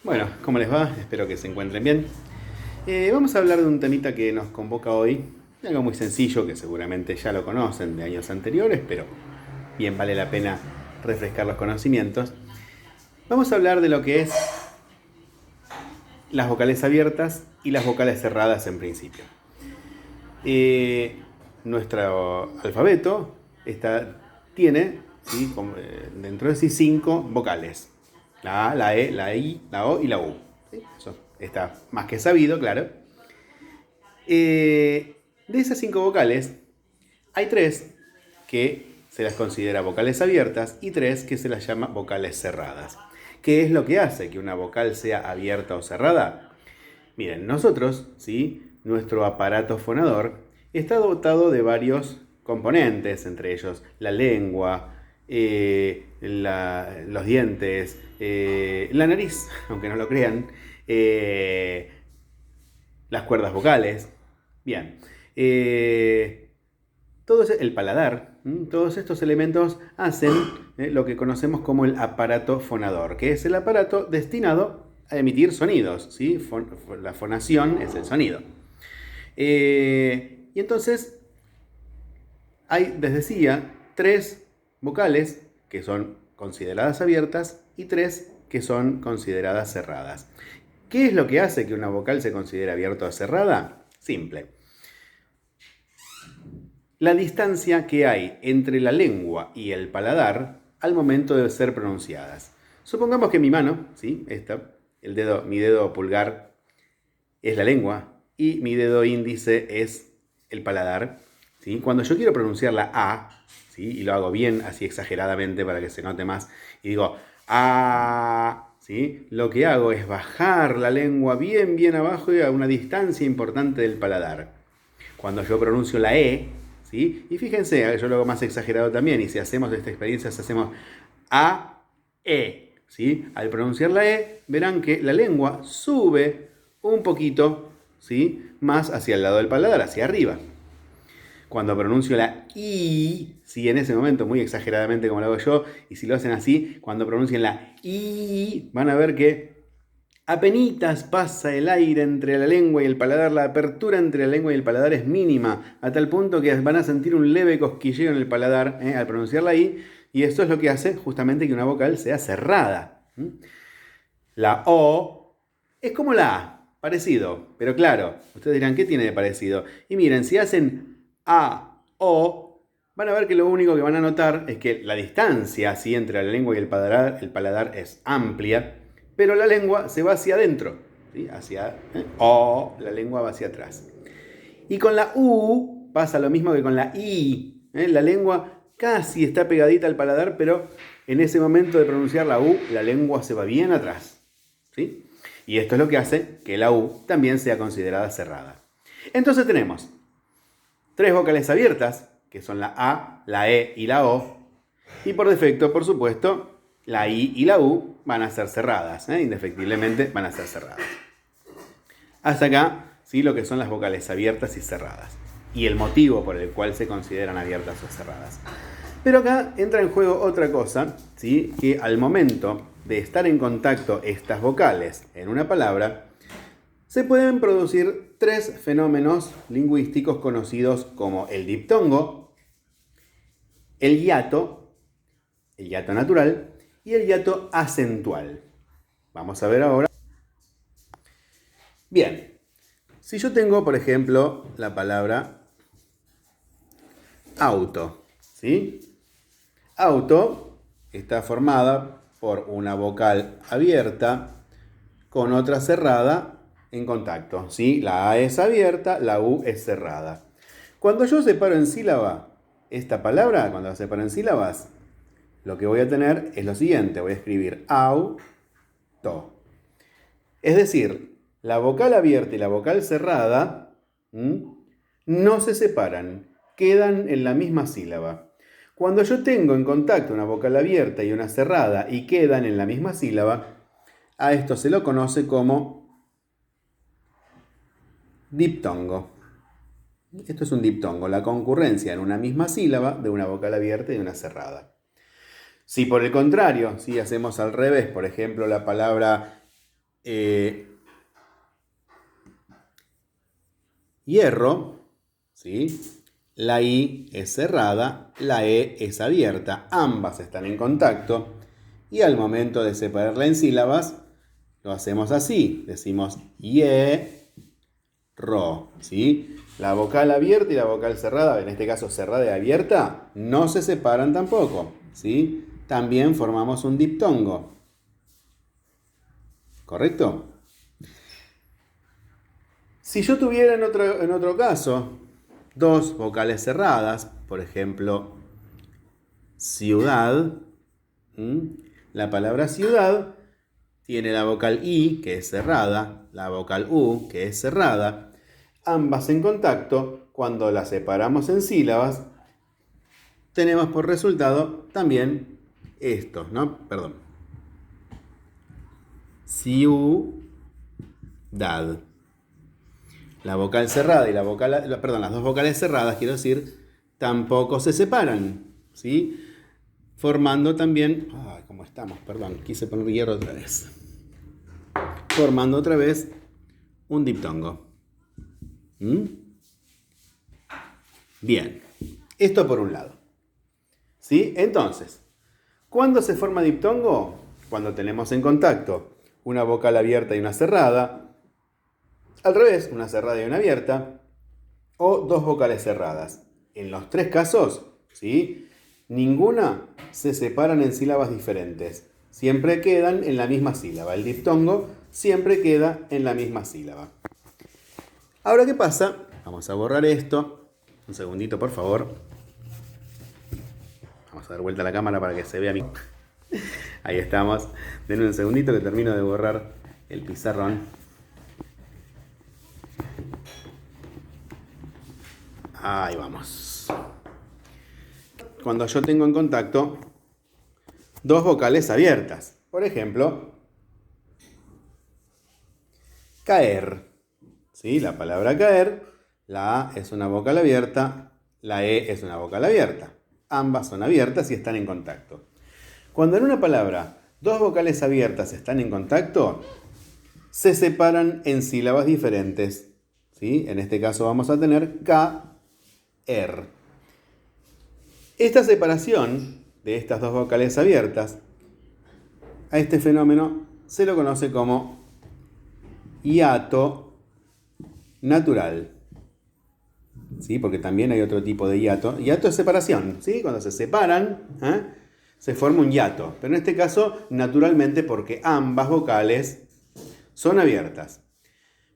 Bueno, ¿cómo les va? Espero que se encuentren bien. Vamos a hablar de un temita que nos convoca hoy, algo muy sencillo que seguramente ya lo conocen de años anteriores, pero bien vale la pena refrescar los conocimientos. Vamos a hablar de lo que es las vocales abiertas y las vocales cerradas en principio. Nuestro alfabeto tiene ¿sí? Dentro de sí 5 vocales. La A, la E, la I, la O y la U. ¿Sí? Eso está más que sabido, claro. De esas 5 vocales, hay 3 que se las considera vocales abiertas y 3 que se las llama vocales cerradas. ¿Qué es lo que hace que una vocal sea abierta o cerrada? Miren, nosotros, ¿sí? Nuestro aparato fonador está dotado de varios componentes, entre ellos la lengua, los dientes, la nariz, aunque no lo crean, las cuerdas vocales. Bien, el paladar, todos estos elementos hacen lo que conocemos como el aparato fonador, que es el aparato destinado a emitir sonidos, ¿sí? La fonación es el sonido. Y entonces hay, les decía, 3 vocales que son consideradas abiertas y 3 que son consideradas cerradas. ¿Qué es lo que hace que una vocal se considere abierta o cerrada? Simple. La distancia que hay entre la lengua y el paladar al momento de ser pronunciadas. Supongamos que mi mano, ¿sí? Mi dedo pulgar es la lengua y mi dedo índice es el paladar. ¿Sí? Cuando yo quiero pronunciar la A, ¿sí? Y lo hago bien, así exageradamente para que se note más, y digo A, ¿sí? Lo que hago es bajar la lengua bien, bien abajo y a una distancia importante del paladar. Cuando yo pronuncio la E, ¿sí? Y fíjense, yo lo hago más exagerado también, y si hacemos esta experiencia, si hacemos A, E, ¿sí? Al pronunciar la E, verán que la lengua sube un poquito, ¿sí? Más hacia el lado del paladar, hacia arriba. Cuando pronuncio la I, ¿sí? En ese momento, muy exageradamente como lo hago yo, y si lo hacen así, cuando pronuncian la I, van a ver que apenitas pasa el aire entre la lengua y el paladar, la apertura entre la lengua y el paladar es mínima, a tal punto que van a sentir un leve cosquilleo en el paladar al pronunciar la I, y esto es lo que hace justamente que una vocal sea cerrada. La O es como la A, parecido, pero claro, ustedes dirán, ¿qué tiene de parecido? Y miren, si hacen A, O, van a ver que lo único que van a notar es que la distancia ¿sí? entre la lengua y el paladar es amplia, pero la lengua se va hacia adentro, ¿sí? O, la lengua va hacia atrás. Y con la U pasa lo mismo que con la I. La lengua casi está pegadita al paladar, pero en ese momento de pronunciar la U, la lengua se va bien atrás. ¿Sí? Y esto es lo que hace que la U también sea considerada cerrada. Entonces tenemos 3 vocales abiertas, que son la A, la E y la O. Y por defecto, por supuesto, la I y la U van a ser cerradas. Indefectiblemente van a ser cerradas. Hasta acá, ¿sí? Lo que son las vocales abiertas y cerradas. Y el motivo por el cual se consideran abiertas o cerradas. Pero acá entra en juego otra cosa, ¿sí? Que al momento de estar en contacto estas vocales en una palabra, se pueden producir 3 fenómenos lingüísticos conocidos como el diptongo, el hiato natural y el hiato acentual. Vamos a ver ahora. Bien, si yo tengo, por ejemplo, la palabra auto, ¿sí? Auto está formada por una vocal abierta con otra cerrada en contacto, ¿sí? La A es abierta, la U es cerrada. Cuando yo separo en sílaba esta palabra, cuando la separo en sílabas, lo que voy a tener es lo siguiente, voy a escribir auto. Es decir, la vocal abierta y la vocal cerrada no se separan, quedan en la misma sílaba. Cuando yo tengo en contacto una vocal abierta y una cerrada y quedan en la misma sílaba, a esto se lo conoce como diptongo. Esto es un diptongo, la concurrencia en una misma sílaba de una vocal abierta y una cerrada. Si por el contrario, si hacemos al revés, por ejemplo, la palabra hierro, ¿sí? La I es cerrada, la E es abierta. Ambas están en contacto. Y al momento de separarla en sílabas, lo hacemos así. Decimos hierro, ¿sí? La vocal abierta y la vocal cerrada, en este caso cerrada y abierta, no se separan tampoco, ¿sí? También formamos un diptongo. ¿Correcto? Si yo tuviera en otro caso dos vocales cerradas, por ejemplo, ciudad, la palabra ciudad tiene la vocal I, que es cerrada, la vocal U, que es cerrada, ambas en contacto. Cuando las separamos en sílabas, tenemos por resultado también estos, ¿no? Perdón. Ciudad. La vocal cerrada y las dos vocales cerradas, quiero decir, tampoco se separan, ¿sí? Formando también, ¿cómo estamos? Perdón, quise poner hierro otra vez. Formando otra vez un diptongo. Bien, esto por un lado, ¿sí? Entonces, ¿cuándo se forma diptongo? Cuando tenemos en contacto una vocal abierta y una cerrada. Al revés, una cerrada y una abierta, o dos vocales cerradas. En los tres casos, ¿sí? Ninguna se separan en sílabas diferentes. Siempre quedan en la misma sílaba. El diptongo siempre queda en la misma sílaba. Ahora, ¿qué pasa? Vamos a borrar esto. Un segundito, por favor. Vamos a dar vuelta a la cámara para que se vea bien. Ahí estamos. Denme un segundito que termino de borrar el pizarrón. Ahí vamos. Cuando yo tengo en contacto dos vocales abiertas. Por ejemplo, caer. ¿Sí? La palabra caer, la A es una vocal abierta, la E es una vocal abierta. Ambas son abiertas y están en contacto. Cuando en una palabra dos vocales abiertas están en contacto, se separan en sílabas diferentes. ¿Sí? En este caso vamos a tener K, R. Esta separación de estas dos vocales abiertas, a este fenómeno se lo conoce como hiato natural. ¿Sí? Porque también hay otro tipo de hiato. Hiato es separación, ¿sí? Cuando se separan, se forma un hiato. Pero en este caso, naturalmente, porque ambas vocales son abiertas.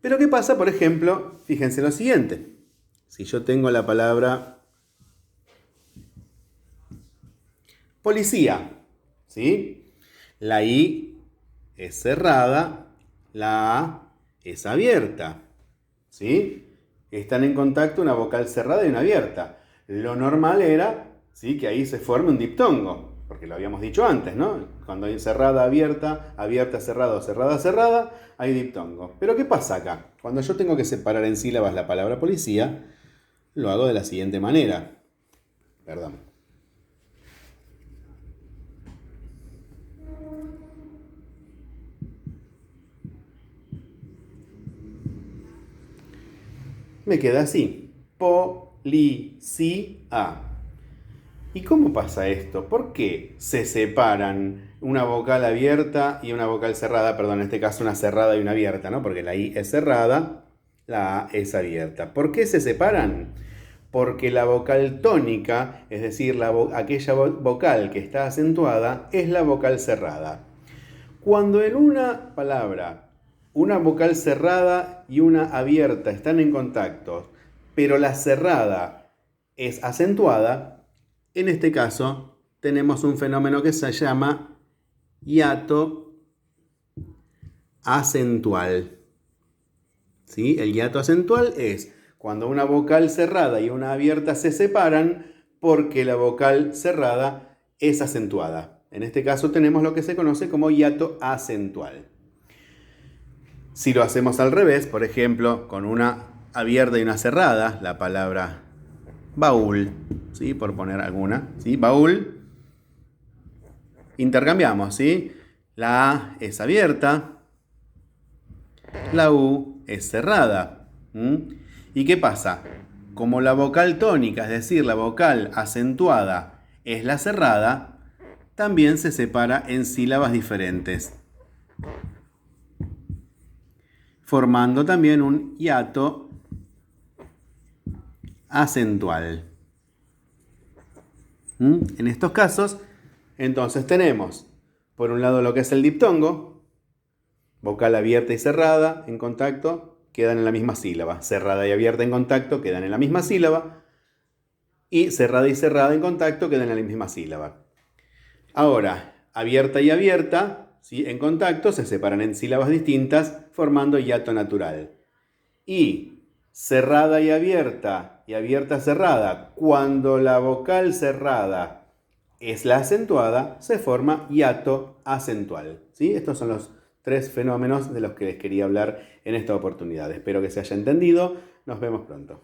Pero ¿qué pasa, por ejemplo? Fíjense lo siguiente. Si yo tengo la palabra policía, ¿sí? La I es cerrada, la A es abierta, ¿sí? Están en contacto una vocal cerrada y una abierta. Lo normal era, ¿sí?, que ahí se forme un diptongo, porque lo habíamos dicho antes, ¿no? Cuando hay cerrada, abierta, abierta, cerrada o cerrada, cerrada, hay diptongo. Pero ¿qué pasa acá? Cuando yo tengo que separar en sílabas la palabra policía, lo hago de la siguiente manera. Perdón. Me queda así. Policía. ¿Y cómo pasa esto? ¿Por qué se separan una vocal abierta y una vocal cerrada? Perdón, en este caso una cerrada y una abierta, ¿no? Porque la I es cerrada, la A es abierta. ¿Por qué se separan? Porque la vocal tónica, es decir, aquella vocal que está acentuada, es la vocal cerrada. Cuando en una palabra una vocal cerrada y una abierta están en contacto, pero la cerrada es acentuada, en este caso tenemos un fenómeno que se llama hiato acentual. ¿Sí? El hiato acentual es cuando una vocal cerrada y una abierta se separan porque la vocal cerrada es acentuada. En este caso tenemos lo que se conoce como hiato acentual. Si lo hacemos al revés, por ejemplo, con una abierta y una cerrada, la palabra baúl, ¿sí?, por poner alguna, ¿sí?, baúl, intercambiamos, ¿sí? La A es abierta, la U es cerrada. ¿Y qué pasa? Como la vocal tónica, es decir, la vocal acentuada, es la cerrada, también se separa en sílabas diferentes, formando también un hiato acentual. En estos casos, entonces tenemos, por un lado, lo que es el diptongo, vocal abierta y cerrada en contacto, quedan en la misma sílaba. Cerrada y abierta en contacto quedan en la misma sílaba. Y cerrada y cerrada en contacto quedan en la misma sílaba. Ahora, abierta y abierta, ¿sí?, en contacto se separan en sílabas distintas, formando hiato natural. Y cerrada y abierta cerrada, cuando la vocal cerrada es la acentuada, se forma hiato acentual. ¿Sí? Estos son los 3 fenómenos de los que les quería hablar en esta oportunidad. Espero que se haya entendido. Nos vemos pronto.